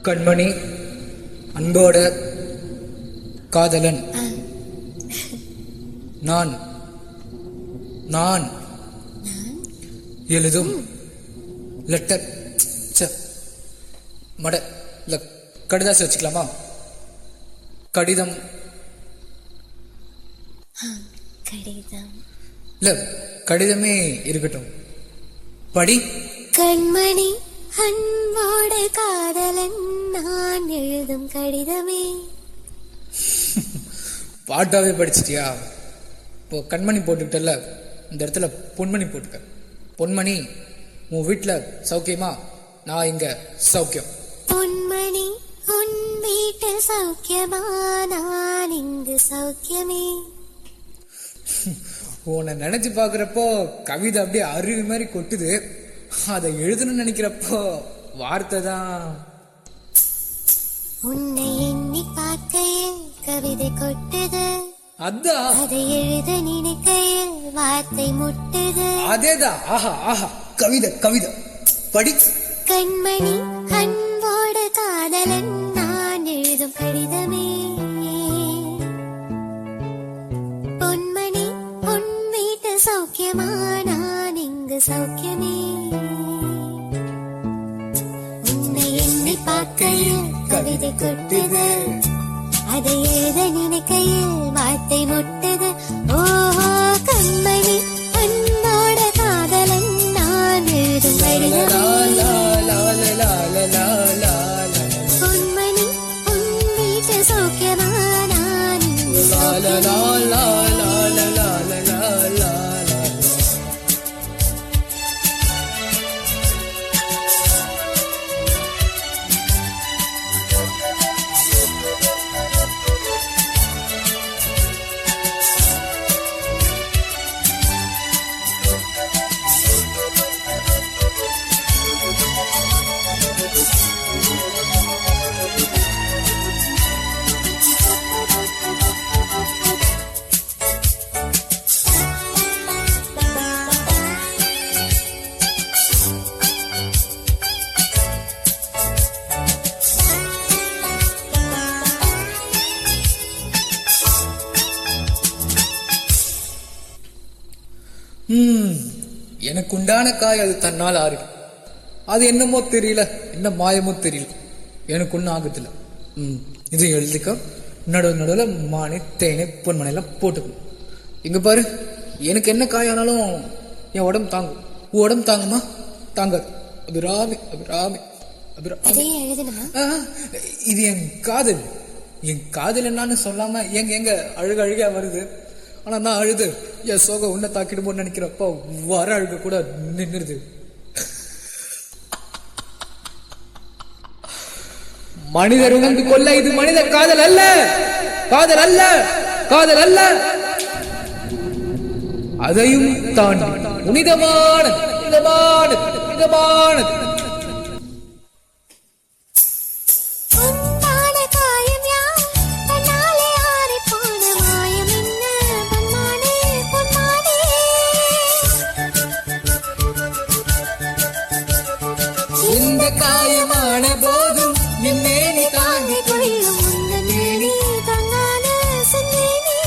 கண்மணி, அன்போட காதலன் நான் நான் எழுதும் லெட்டர் மட கடிதாசி வச்சுக்கலாமா? கடிதம் இல்ல, கடிதமே இருக்கட்டும். படி. கண்மணி, அன்போட காதலன் நான் எழுதும் கடிதமே. பாட்டாவே படிச்சிட்டியா? இப்போ கண்மணி போட்டுக்கிட்டல, இந்த இடத்துல பொன்மணி போட்டுக்க. பொன்மணி, உன் வீட்டுல சௌக்கியமா? நான் இங்க சௌக்கியம். பொன்மணி, உன் வீட்டில் சௌக்கியமா? நான் இங்கு சௌக்கியமே. உன்னை நினைச்சு பாக்குறப்போ கவிதை அப்படியே அருவி மாதிரி கொட்டுது. அதை எழுதணும்னு நினைக்கிறப்போ வார்த்தை தான். உன்னை எண்ணி பார்க்கையில் கவிதை கொட்டுது, அதான். அதை எழுத நினைக்கையில் வார்த்தை முட்டுது. அதேதான். ஆஹா ஆஹா, கவிதை கவிதை. படி. கண்மணி, அன்போட காதலன் நான் எழுதும் கடிதமே. பொன்மணி, உன் வீட்டு சௌக்கியமா? நான் இங்கு சௌக்கியமே. உன்னை எண்ணி பார்க்கையில் கவிதை கொட்டுது, அதை எழுத நினைக்கையில் வார்த்தை முட்டுது. ஓஹோ, கண்மணி, அன்போட காதலன் நான் எழுதும் கடிதமே. பொன்மணி, உன் வீட்டு சௌக்கியமா? நான் இங்கு சௌக்கியமே. எனக்கு உண்டான காய் அது தன்னால் ஆறு. அது என்னமோ தெரியல, என்ன மாயமோ தெரியல, எனக்கு ஒன்றும் ஆகுதில்ல. இது எழுதிக்க. நடுவில் மானி தேனை பொன்மனையெல்லாம் போட்டுக்கணும். இங்க பாரு, எனக்கு என்ன காயானாலும் என் உடம்பு தாங்கும். உடம்பு தாங்குமா? தாங்காது. அபிராமி அபிராமி அபிராமி. இது என் காதல். என் காதல் என்னன்னு சொல்லாம எங்க அழுக வருது. ஆனா நான் அழுது என் சோக உன்னை தாக்கிடுமோன்னு நினைக்கிறப்ப வர அழுக கூட நின்னுடுது. மனிதர் உணர்ந்து கொள்ள இது மனித காதல் அல்ல, காதல் அல்ல, காதல் அல்ல. அதையும் தாண்டி புனிதமான புனிதமான புனிதமானது. இந்த காயமான போதும் நின்னே நீ தாங்கி கொள்ளும் முந்தனேனி தங்கான சென்னேனி.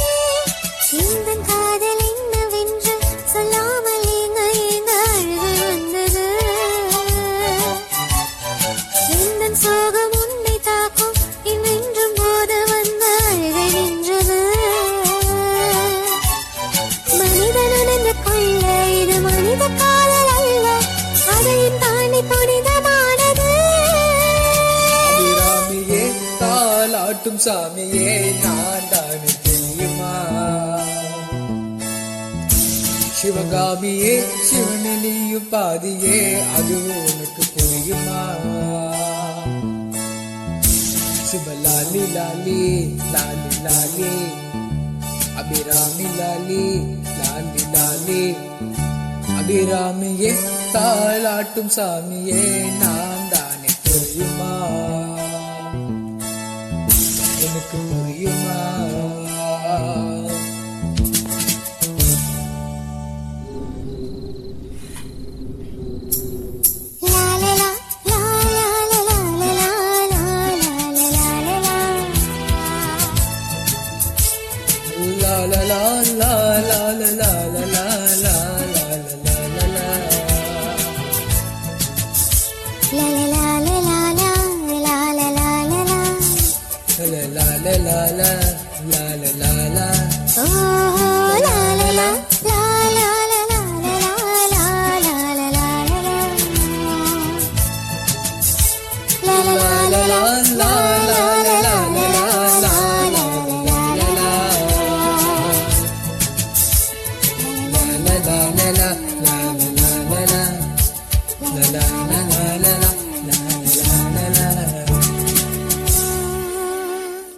இந்த காதல் என்னவென்று சொல்லாமல் எங்க அழுகை வந்தது. இந்த சோகம் உன்னை தாக்கும் இன்னென்றும் போது வந்த அழுகை நின்றது. மனிதன் உணர்ந்து கொள்ள இது மனித காதல் அல்ல, அதையும் தாண்டி புனிதமானது. அபிராமியே, தாலாட்டும் சாமியே, நான் தானே தெரியுமா? சிவகாமியே, சிவனிலியும் பாதியே, அது உனக்கு புரியுமா? சுபலாலி லாலி லாலி லாலி, அபிராமி லாலி லாலி லாலி. அபிராமியே, தாலாட்டும் சாமியே, நான் தானே தெரியுமா? எனக்கு புரியுமா?